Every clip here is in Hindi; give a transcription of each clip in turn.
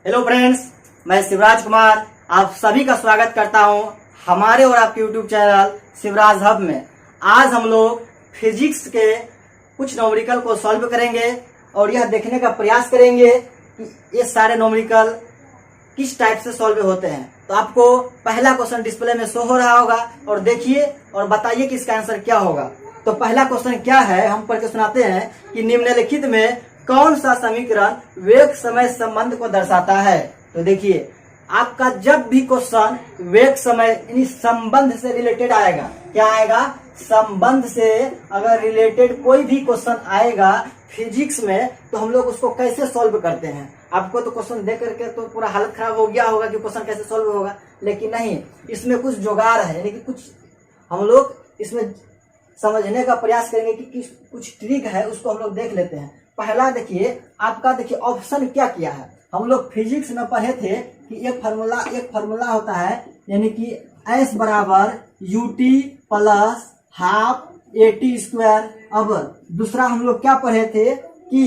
हेलो फ्रेंड्स, मैं शिवराज कुमार आप सभी का स्वागत करता हूं हमारे और आपके यूट्यूब चैनल शिवराज हब में। आज हम लोग फिजिक्स के कुछ न्यूमेरिकल को सॉल्व करेंगे और यह देखने का प्रयास करेंगे कि ये सारे न्यूमेरिकल किस टाइप से सॉल्व होते हैं। तो आपको पहला क्वेश्चन डिस्प्ले में शो हो रहा होगा और देखिए और बताइए कि इसका आंसर क्या होगा। तो पहला क्वेश्चन क्या है, हम पढ़ के सुनाते हैं कि निम्नलिखित में कौन सा समीकरण वेग समय संबंध को दर्शाता है। तो देखिए, आपका जब भी क्वेश्चन वेग समय यानी संबंध से रिलेटेड आएगा, क्या आएगा, संबंध से अगर रिलेटेड कोई भी क्वेश्चन आएगा फिजिक्स में, तो हम लोग उसको कैसे सॉल्व करते हैं। आपको तो क्वेश्चन देख करके तो पूरा हालत खराब हो गया होगा कि क्वेश्चन कैसे सॉल्व होगा, लेकिन नहीं, इसमें कुछ जुगाड़ है, यानी कि कुछ हम लोग इसमें समझने का प्रयास करेंगे कि कुछ ट्रिक है, उसको हम लोग देख लेते हैं। पहला देखिए, आपका देखिए ऑप्शन क्या किया है। हम लोग फिजिक्स में पढ़े थे कि एक फार्मूला होता है, यानी कि एस बराबर UT plus half eighty square. अब दूसरा हम लोग क्या पढ़े थे कि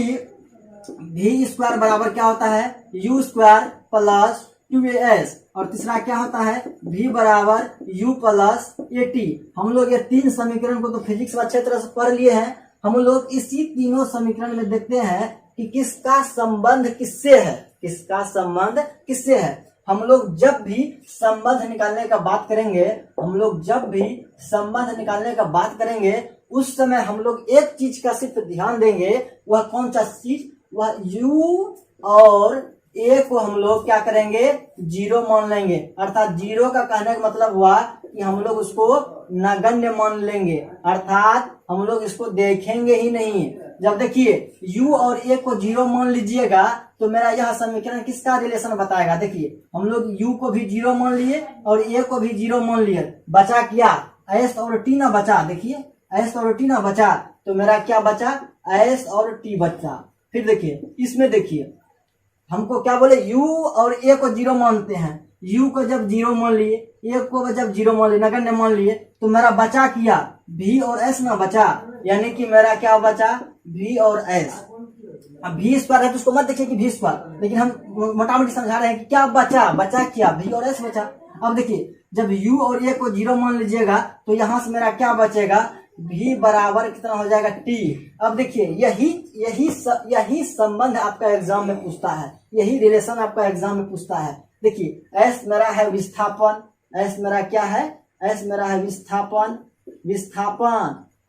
वी स्क्वायर बराबर क्या होता है, यू स्क्वायर प्लस 2as। और तीसरा क्या होता है, v बराबर u प्लस एटी। हम लोग ये तीन समीकरण को तो फिजिक्स में अच्छे तरह से पढ़ लिए हैं। हम लोग इसी तीनों समीकरण में देखते हैं कि किसका संबंध किससे है, किसका संबंध किससे है। हम लोग जब भी संबंध निकालने का बात करेंगे, हम लोग जब भी संबंध निकालने का बात करेंगे, उस समय हम लोग एक चीज का सिर्फ ध्यान देंगे। वह कौन सा चीज, वह u और a को हम लोग क्या करेंगे, जीरो मान लेंगे। अर्थात जीरो का कहने का मतलब हुआ कि हम लोग उसको नगण्य मान लेंगे, अर्थात हम लोग इसको देखेंगे ही नहीं। जब देखिए u और a को जीरो मान लीजिएगा तो मेरा यह समीकरण किसका रिलेशन बताएगा। देखिए, हम लोग u को भी जीरो मान लिए और a को भी जीरो मान लिए, बचा क्या, s और t ना बचा। देखिए s और t ना बचा, तो मेरा क्या बचा, s और t बचा। फिर देखिए, इसमें देखिए हमको क्या बोले, u और a को जीरो मानते हैं। u को जब जीरो मान लिए, a को जब जीरो मान लिए, नगण्य मान लिए, तो मेरा बचा किया v और s ना बचा, यानी कि मेरा क्या बचा, v और s। अब v स्क्वायर है तो उसको मत देखिए कि v स्क्वायर, लेकिन हम मोटा मोटी समझा रहे हैं कि क्या बचा, बचा क्या, v और s बचा। अब देखिए, जब u और a को जीरो मान लीजिएगा तो यहाँ से मेरा क्या बचेगा, v बराबर कितना हो जाएगा, t। अब देखिए, यही संबंध आपका एग्जाम में पूछता है, यही रिलेशन आपका एग्जाम में पूछता है। देखिए, s मेरा है विस्थापन, s मेरा क्या है, s मेरा है विस्थापन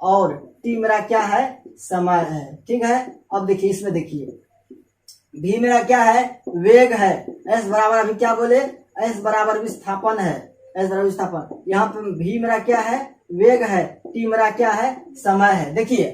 और t मेरा क्या है, समय है। ठीक है, अब देखिए इसमें देखिए v मेरा क्या है, वेग है। s बराबर अभी क्या बोले, s बराबर विस्थापन है, s बराबर विस्थापन। यहाँ पे v मेरा क्या है, वेग है, t मेरा क्या है, समय है। देखिए,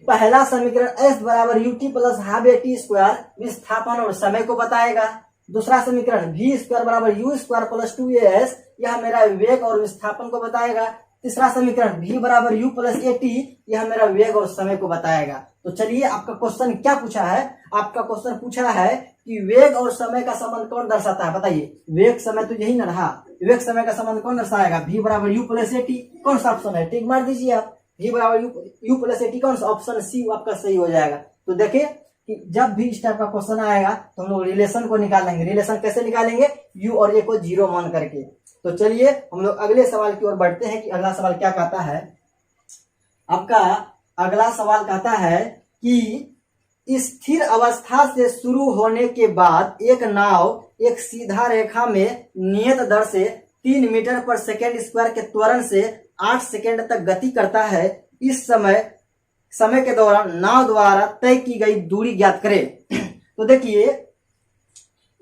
पहला समीकरण s बराबर ut plus half eighty square विस्थापन और समय को बताएगा। दूसरा समीकरण v स्क्वायर बराबर u स्क्वायर प्लस 2as, यह मेरा वेग और विस्थापन को बताएगा। तीसरा समीकरण v बराबर u प्लस एटी, यह मेरा वेग और समय को बताएगा। तो चलिए, आपका क्वेश्चन क्या पूछा है, आपका क्वेश्चन पूछा है कि वेग और समय का संबंध कौन दर्शाता है। बताइए, वेग समय तो यही न रहा, वेग समय का संबंध कौन दर्शाएगा, v बराबर u प्लस एटी। कौन सा ऑप्शन है, टिक मार दीजिए आप, v बराबर u प्लस एटी, कौन सा ऑप्शन सी आपका सही हो जाएगा। तो देखिए कि जब भी इस टाइप का क्वेश्चन आएगा तो हम लोग रिलेशन को निकालेंगे। रिलेशन कैसे निकालेंगे, u और a को जीरो मान करके। तो चलिए हम लोग अगले सवाल की ओर बढ़ते हैं कि अगला सवाल क्या कहता है। आपका अगला सवाल कहता है कि स्थिर अवस्था से शुरू होने के बाद एक नाव एक सीधा रेखा में नियत दर से 3 मीटर पर सेकेंड स्क्वायर के त्वरण से 8 सेकेंड तक गति करता है। इस समय के दौरान नाव द्वारा तय की गई दूरी ज्ञात करें। तो देखिए,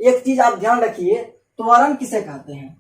एक चीज आप ध्यान रखिए, त्वरण किसे कहते हैं,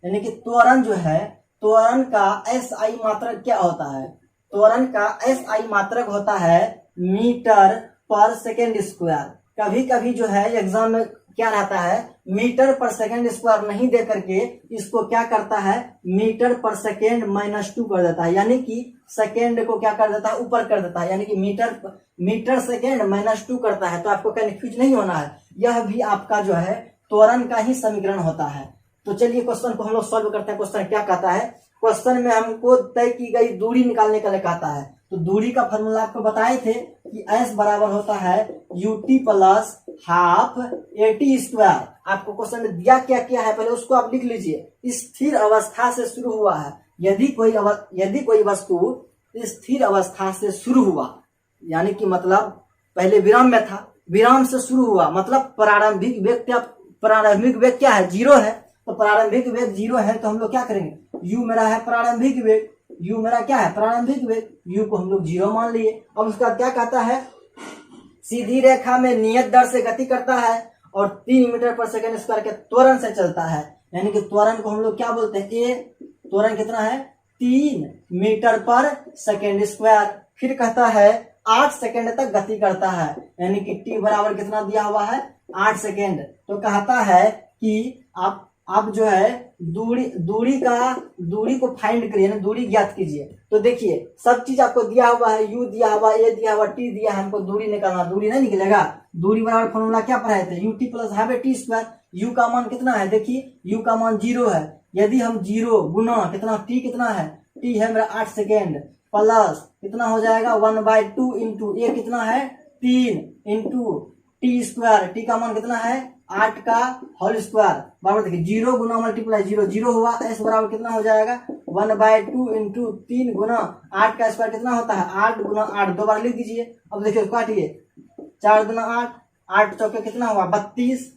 यानी कि त्वरण जो है, त्वरण का SI मात्रक क्या होता है, त्वरण का SI मात्रक होता है मीटर पर सेकेंड स्क्वायर। कभी कभी जो है एग्जाम में क्या रहता है, मीटर पर सेकेंड स्क्वायर नहीं दे करके इसको क्या करता है, मीटर पर सेकेंड -2 कर देता है, यानी कि सेकेंड को क्या कर देता है, ऊपर कर देता है, यानी कि मीटर सेकेंड -2 करता है। तो आपको कंफ्यूज नहीं होना है, यह भी आपका जो है त्वरण का ही समीकरण होता है। तो चलिए क्वेश्चन को हम लोग सॉल्व करते हैं। क्वेश्चन क्या कहता है, क्वेश्चन में हमको तय की गई दूरी निकालने के लिए कहता है। तो दूरी का फॉर्मूला आपको बताए थे कि s बराबर होता है ut plus half eighty square. आपको क्वेश्चन में दिया क्या क्या है पहले उसको आप लिख लीजिए। स्थिर अवस्था से शुरू हुआ है। यदि कोई वस्तु स्थिर अवस्था से शुरू हुआ, यानी कि मतलब पहले विराम में था, विराम से शुरू हुआ, मतलब प्रारंभिक वेग क्या है, जीरो है। तो प्रारंभिक वेग जीरो है तो हम लोग क्या करेंगे, u मेरा है प्रारंभिक वेग, u मेरा क्या है प्रारंभिक वेग, u को हम लोग जीरो मान लिए। अब उसका क्या कहता है, सीधी रेखा में नियत दर से गति करता है और 3 मीटर पर सेकंड स्क्वायर के त्वरण से चलता है। यानी कि त्वरण को हम लोग क्या बोलते हैं, ए त्वरण कितना है 3 मीटर पर सेकंड स्क्वायर। फिर कहता है 8 सेकंड तक गति करता है, यानी कि t बराबर कितना दिया हुआ है 8 सेकंड। तो कहता है कि आप जो है दूरी को फाइंड करिए ना, दूरी ज्ञात कीजिए। तो देखिए सब चीज आपको दिया हुआ है, u दिया हुआ, a दिया हुआ, t दिया है, हमको दूरी निकालना, दूरी नहीं निकलेगा। दूरी बराबर फॉर्मूला क्या पढ़ाए थे, ut plus half T square. u का मान कितना है, देखिए u का मान 0 है। यदि हम 0 गुना कितना t कितना है, t है मेरा 8 सेकेंड, प्लस कितना हो जाएगा 1/2 इंटू a कितना है 3 इंटू टी स्क्वायर, टी का मान कितना है 8 का होल स्क्वायर बराबर देखिए 0 गुना मल्टीप्लाई 0 0 हुआ। s बराबर कितना हो जाएगा 1/2 इंटू 3 गुना 8 का स्क्वायर कितना होता है 8 गुना 8, 2 बार लिख दीजिए। अब देखिए काटिए 4 गुना 8, 8 चौके कितना हुआ 32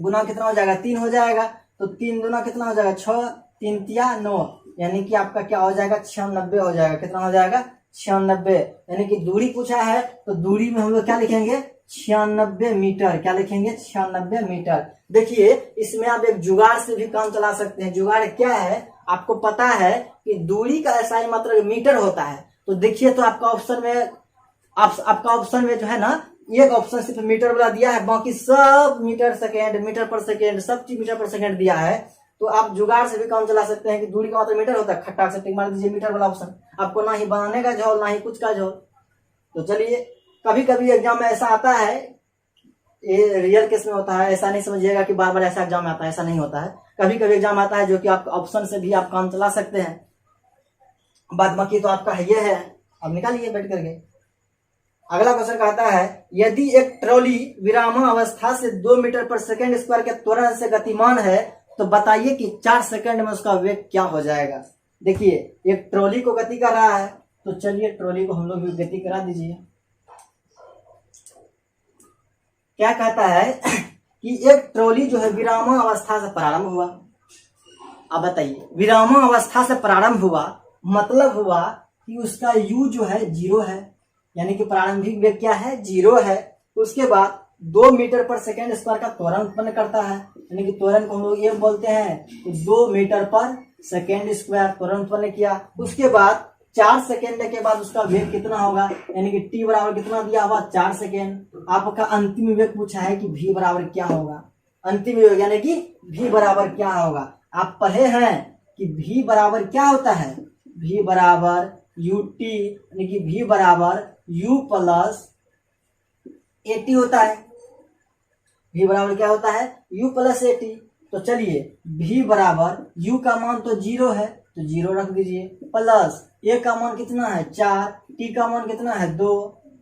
गुना कितना हो जाएगा 3 हो जाएगा। तो 3 गुना कितना हो जाएगा 6, 3 तिया 9, यानी कि आपका क्या हो जाएगा 96 हो जाएगा। कितना हो जाएगा 96, यानी कि दूरी पूछा है तो दूरी में हम लोग क्या लिखेंगे 96 मीटर। क्या लिखेंगे 96 मीटर। देखिए इसमें आप एक जुगाड़ से भी काम चला सकते हैं। जुगाड़ क्या है, आपको पता है कि दूरी का SI मात्रक मीटर होता है। तो देखिए तो आपका ऑप्शन में जो है ना, एक ऑप्शन सिर्फ मीटर वाला दिया है, बाकी सब मीटर सेकेंड, मीटर पर सेकेंड, सब चीज मीटर पर सेकेंड दिया है। तो आप जुगाड़ से भी काम चला सकते हैं कि दूरी का मतलब मीटर होता है, खट्टा से टिक मार दीजिए मीटर वाला ऑप्शन, आपको ना ही बनाने का झोल ना ही कुछ का झोल। तो चलिए कभी कभी एग्जाम में ऐसा आता है, ये रियल केस में होता है, ऐसा नहीं समझिएगा कि बार बार ऐसा एग्जाम में आता है, ऐसा नहीं होता है। कभी कभी एग्जाम आता है जो कि आप ऑप्शन से भी आप काम चला सकते हैं। बाद बाकी तो आपका ये है, अब निकालिए बैठ करके। अगला क्वेश्चन कहता है यदि एक ट्रॉली विरामा अवस्था से 2 मीटर पर सेकेंड स्क्वायर के त्वरण से गतिमान है तो बताइए कि 4 सेकंड में उसका वेग क्या हो जाएगा। देखिए एक ट्रॉली को गति कर रहा है, तो चलिए ट्रॉली को हम लोग भी गति करा दीजिए। क्या कहता है कि एक ट्रॉली जो है विरामा अवस्था से प्रारंभ हुआ। अब बताइए विरामा अवस्था से प्रारंभ हुआ मतलब हुआ कि उसका u जो है 0 है, यानी कि प्रारंभिक वेग क्या है 0 है। उसके बाद 2 मीटर पर सेकेंड स्क्वायर का त्वरण उत्पन्न करता है, यानी कि त्वरण को हम लोग ये बोलते हैं 2 मीटर पर सेकेंड स्क्वायर त्वरण उत्पन्न किया। उसके बाद 4 सेकेंड के बाद उसका वेग कितना होगा, यानी कि t बराबर कितना दिया हुआ 4 सेकेंड। आपका अंतिम वेग पूछा है कि v बराबर क्या होगा, अंतिम वेग यानी कि v बराबर क्या होगा। आप पढ़े हैं कि v बराबर क्या होता है, v बराबर ut, यानी कि v बराबर u प्लस at होता है। v बराबर क्या होता है u प्लस at। तो चलिए v बराबर u का मान तो 0 है तो 0 रख दीजिए, प्लस a का मान कितना है 4, t का मान कितना है 2,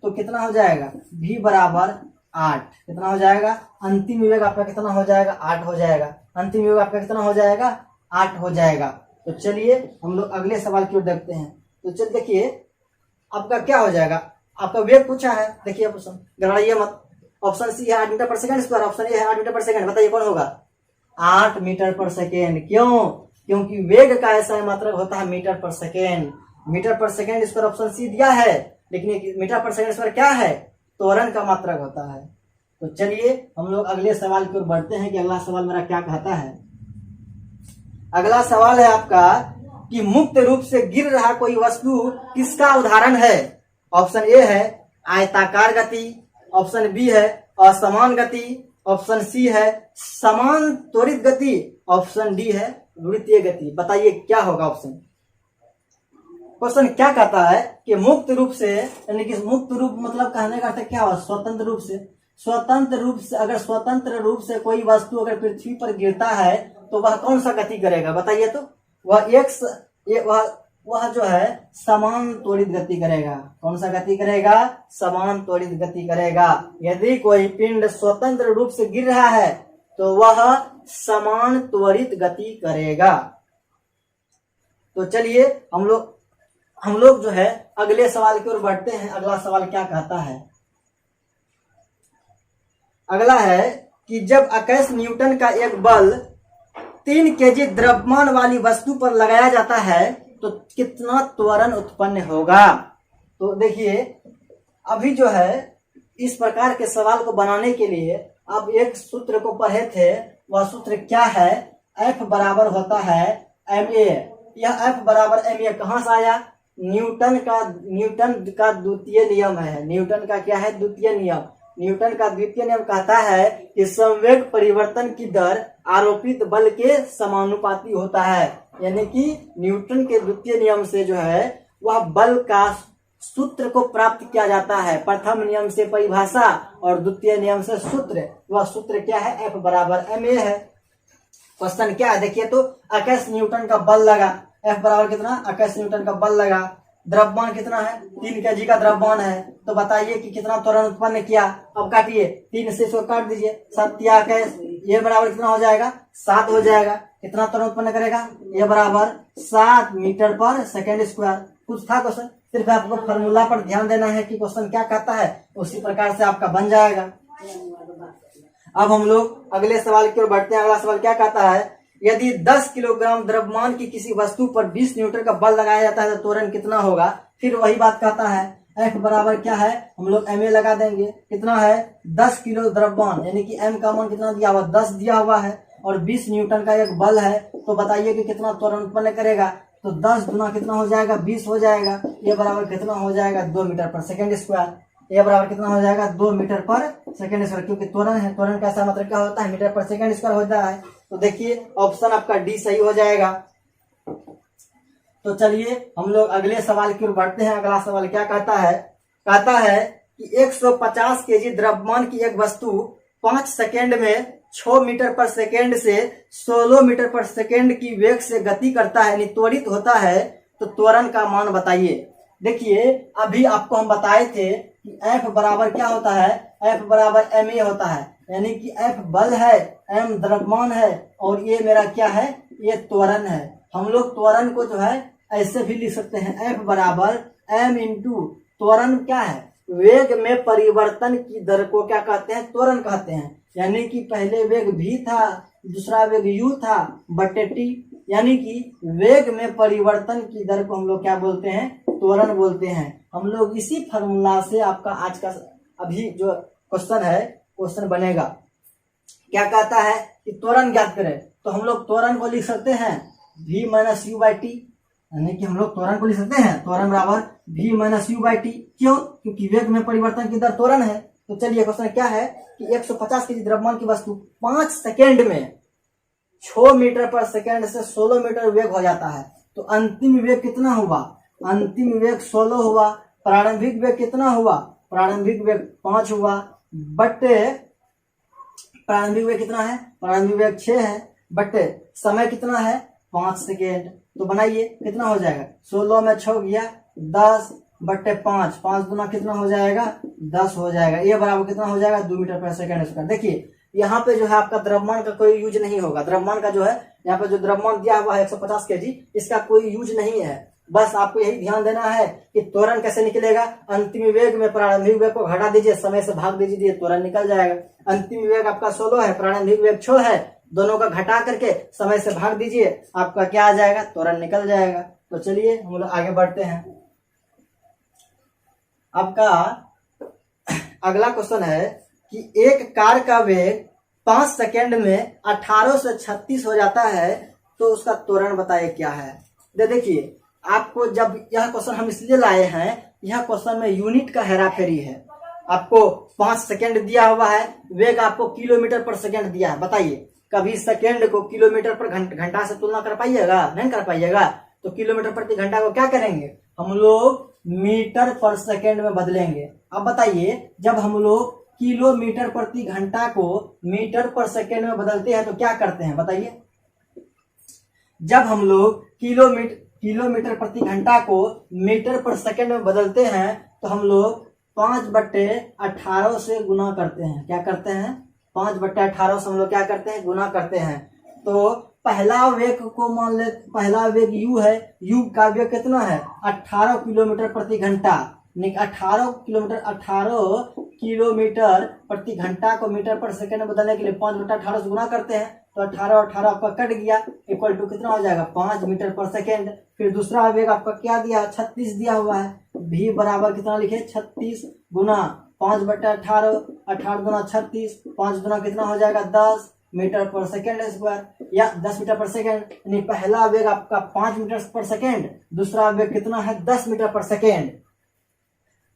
तो कितना हो जाएगा v बराबर 8। कितना हो जाएगा, अंतिम वेग आपका कितना हो जाएगा 8 हो जाएगा। अंतिम वेग आपका कितना हो जाएगा 8 हो जाएगा। तो चलिए हम लोग अगले सवाल की ओर देखते हैं। तो चल देखिए आपका क्या हो जाएगा, आपका वेग पूछा है, देखिए ऑप्शन गड़बड़ाइए मत। ऑप्शन सी है 8 मीटर पर सेकंड स्क्वायर, ऑप्शन ए है 8 मीटर पर सेकंड। बताइए कौन होगा 8 मीटर पर सेकेंड। क्यों, क्योंकि वेग का ऐसा मात्रक होता है मीटर पर सेकेंड। मीटर पर सेकेंड स्क्वायर ऑप्शन सी दिया है, लेकिन मीटर पर सेकेंड स्क्वायर क्या है त्वरण का मात्रक होता है। तो चलिए हम लोग अगले सवाल की ओर बढ़ते हैं कि अगला सवाल मेरा क्या कहता है। अगला सवाल है आपका कि मुक्त रूप से गिर रहा कोई वस्तु किसका उदाहरण है। ऑप्शन ए है आयताकार गति, ऑप्शन बी है असमान गति, ऑप्शन सी है समान त्वरित गति, ऑप्शन डी है वृत्तीय गति। बताइए क्या होगा ऑप्शन। क्वेश्चन क्या कहता है कि मुक्त रूप से, यानी कि मुक्त रूप मतलब कहने का अर्थ क्या हुआ स्वतंत्र रूप से। अगर स्वतंत्र रूप से कोई वस्तु अगर पृथ्वी पर गिरता है तो वह कौन सा गति करेगा। बताइए तो वह वह जो है समान त्वरित गति करेगा। कौन सा गति करेगा? समान त्वरित गति करेगा। यदि कोई पिंड स्वतंत्र रूप से गिर रहा है तो वह समान त्वरित गति करेगा। तो चलिए हम लोग जो है अगले सवाल की ओर बढ़ते हैं। अगला सवाल क्या कहता है? अगला है कि जब 21 न्यूटन का एक बल 3 केजी द्रव्यमान वाली वस्तु पर लगाया जाता है तो कितना त्वरण उत्पन्न होगा? तो देखिए, अभी जो है इस प्रकार के सवाल को बनाने के लिए आप एक सूत्र को पढ़े थे। वह सूत्र क्या है? F बराबर होता है ma। यह F बराबर ma कहाँ से आया? न्यूटन का द्वितीय नियम है। न्यूटन का क्या है? द्वितीय नियम। न्यूटन का द्वितीय नियम कहता है कि संवेग परिवर्तन की दर आरोपित बल के समानुपाती होता है। यानी कि न्यूटन के द्वितीय नियम से जो है वह बल का सूत्र को प्राप्त किया जाता है। प्रथम नियम से परिभाषा और द्वितीय नियम से सूत्र। वह सूत्र क्या है? F बराबर ma है। क्वेश्चन क्या है देखिए तो, 21 न्यूटन का बल लगा। F बराबर कितना? 21 न्यूटन का बल लगा। द्रव्यमान कितना है? 3 केजी का द्रव्यमान है। तो बताइए कि कितना त्वरण उत्पन्न किया। अब काटिए, 3 से इसको काट दीजिए। 7 या 21, ये बराबर कितना हो जाएगा? 7 हो जाएगा। कितना त्वरण उत्पन्न करेगा? ये बराबर 7 मीटर पर सेकेंड स्क्वायर। कुछ था क्वेश्चन? सिर्फ आपको फॉर्मूला पर ध्यान देना है कि क्वेश्चन क्या कहता है, उसी प्रकार से आपका बन जाएगा। अब हम लोग अगले सवाल की ओर बढ़ते हैं। अगला सवाल क्या कहता है? यदि 10 किलोग्राम द्रव्यमान की किसी वस्तु पर 20 न्यूटन का बल लगाया जाता है तो त्वरण कितना होगा? फिर वही बात कहता है। F बराबर क्या है? हम लोग ma लगा देंगे। कितना है? 10 किलो द्रव्यमान, यानी कि m का मान कितना दिया हुआ? 10 दिया हुआ है और 20 न्यूटन का एक बल है। तो बताइए कि कितना त्वरण उत्पन्न करेगा? तो 10 गुना कितना हो जाएगा? 20 हो जाएगा। ये बराबर कितना हो जाएगा? 2 मीटर पर सेकेंड स्क्वायर। ये बराबर कितना हो जाएगा? 2 मीटर पर सेकेंड स्क्वायर, क्योंकि त्वरण है। त्वरण का ऐसा मतलब क्या होता है? मीटर पर सेकेंड स्क्वायर होता है। तो देखिए ऑप्शन आपका डी सही हो जाएगा। तो चलिए हम लोग अगले सवाल की ओर बढ़ते हैं। अगला सवाल क्या कहता है? कहता है कि 150 केजी द्रव्यमान की एक वस्तु 5 सेकेंड में 6 मीटर पर सेकेंड से 16 मीटर पर सेकेंड की वेग से गति करता है, यानी त्वरित होता है। तो त्वरण का मान बताइए। देखिए अभी आपको हम बताए थे कि F बराबर क्या होता है? F बराबर ma होता है। यानी कि F बल है, m द्रव्यमान है और ये मेरा क्या है? ये त्वरण है। हम लोग त्वरण को जो है ऐसे भी लिख सकते हैं, F बराबर m इंटू त्वरण क्या है? वेग में परिवर्तन की दर को क्या कहते हैं? त्वरण कहते हैं। यानी कि पहले वेग v था, दूसरा वेग u था बटे t, यानी कि वेग में परिवर्तन की दर को हम लोग क्या बोलते हैं? त्वरण बोलते हैं। हम लोग इसी फॉर्मूला से आपका आज का अभी जो क्वेश्चन है, क्वेश्चन बनेगा। क्या कहता है कि त्वरण ज्ञात करें, तो हम लोग त्वरण को लिख सकते हैं v minus you by T. यानी कि हम लोग त्वरण को लिख सकते हैं त्वरण बराबर v minus you by T. क्यों? क्योंकि वेग में परिवर्तन की दर त्वरण है। तो चलिए क्वेश्चन क्या है कि 150 केजी द्रव्यमान की वस्तु 5 सेकेंड में 6 मीटर पर सेकेंड से 16 मीटर वेग हो जाता है। तो अंतिम वेग कितना हुआ? अंतिम वेग 16 हुआ। प्रारंभिक वेग कितना हुआ? प्रारंभिक वेग 5 हुआ बटे प्रारंभिक वेग कितना है? प्रारंभिक वेग 6 है बटे समय कितना है? 5 सेकेंड। तो बनाइए कितना हो जाएगा? 16 में 6 गया 10 बटे 5, 5 गुना कितना हो जाएगा? 10 हो जाएगा। ये बराबर कितना हो जाएगा? 2 मीटर पर सेकेंड स्क्वायर। देखिए यहाँ पे जो है आपका द्रव्यमान का कोई यूज नहीं होगा। द्रव्यमान का जो है यहाँ पे जो द्रव्यमान दिया हुआ है 150 केजी, इसका कोई यूज नहीं है। बस आपको यही ध्यान देना है कि त्वरण कैसे निकलेगा। अंतिम वेग में प्रारंभिक वेग को घटा दीजिए, समय से भाग दीजिए, त्वरण निकल जाएगा। अंतिम वेग आपका 16 है, प्रारंभिक वेग 6 है, दोनों का घटा करके समय से भाग दीजिए, आपका क्या आ जाएगा? त्वरण निकल जाएगा। तो चलिए हम लोग आगे बढ़ते हैं। आपका अगला क्वेश्चन है कि एक कार का वेग 5 सेकेंड में 18 से 36 हो जाता है, तो उसका त्वरण बताइए क्या है। देखिए आपको जब यह क्वेश्चन हम इसलिए लाए हैं, यह क्वेश्चन में यूनिट का हेराफेरी है। आपको 5 सेकेंड दिया हुआ है, वेग आपको किलोमीटर पर सेकेंड दिया है। बताइए कभी सेकेंड को किलोमीटर पर घंटा से तुलना कर पाइएगा? नहीं कर पाइएगा। तो किलोमीटर प्रति घंटा को क्या करेंगे? हम लोग मीटर पर सेकेंड में बदलेंगे। अब बताइए जब हम लोग किलोमीटर प्रति घंटा को मीटर पर सेकेंड में बदलते हैं तो क्या करते हैं? बताइए जब हम लोग किलोमीटर प्रति घंटा को मीटर पर सेकंड में बदलते हैं तो हम लोग 5/18 से गुना करते हैं। क्या करते हैं? 5/18 से हम लोग क्या करते हैं? गुना करते हैं। तो पहला वेग को मान ले, पहला वेग u है, u का वेग कितना है? 18 किलोमीटर प्रति घंटा। 18 किलोमीटर प्रति घंटा को मीटर पर सेकंड में बदलने के लिए 5/18 से गुना करते हैं तो 18 आपका कट गया, इक्वल टू कितना हो जाएगा? 5 मीटर पर सेकेंड। फिर दूसरा वेग आपका क्या दिया? 36 दिया हुआ है। v बराबर कितना लिखे? 36 गुना 5/18, 18 गुना 36, 5 गुना कितना हो जाएगा? 10 मीटर पर सेकेंड स्क्वायर या 10 मीटर पर सेकेंड। यानी पहला वेग आपका 5 मीटर पर सेकेंड, दूसरा वेग कितना है? 10 मीटर पर सेकेंड।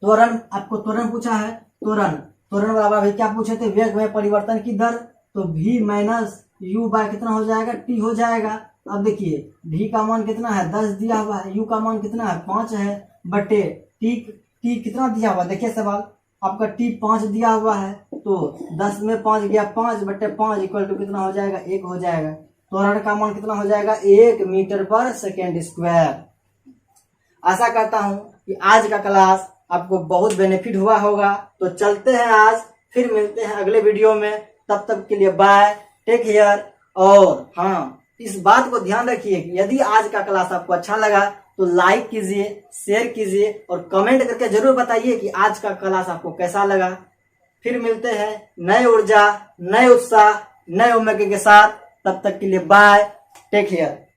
त्वरण, आपको त्वरण पूछा है। त्वरण बराबर भाई क्या पूछे थे? वेग में परिवर्तन की दर। तो v माइनस u बाय कितना हो जाएगा? t हो जाएगा। अब देखिए v का मान कितना है? 10 दिया हुआ है, u का मान कितना है? 5 है, बटे t कितना दिया हुआ? देखिए सवाल आपका t 5 दिया हुआ है तो 10 में 5 गया, 5/5 इक्वल टू कितना हो जाएगा? 1 हो जाएगा। त्वरण का मान कितना हो जाएगा? 1 मीटर पर सेकेंड स्क्वायर। आशा करता हूं कि आज का क्लास आपको बहुत बेनिफिट हुआ होगा। तो चलते हैं आज, फिर मिलते हैं अगले वीडियो में। तब तक के लिए बाय, टेक केयर। और हाँ, इस बात को ध्यान रखिए कि यदि आज का क्लास आपको अच्छा लगा तो लाइक कीजिए, शेयर कीजिए और कमेंट करके जरूर बताइए कि आज का क्लास आपको कैसा लगा। फिर मिलते हैं नए ऊर्जा, नए उत्साह, नए उम्मीद के साथ। तब तक के लिए बाय, टेक केयर।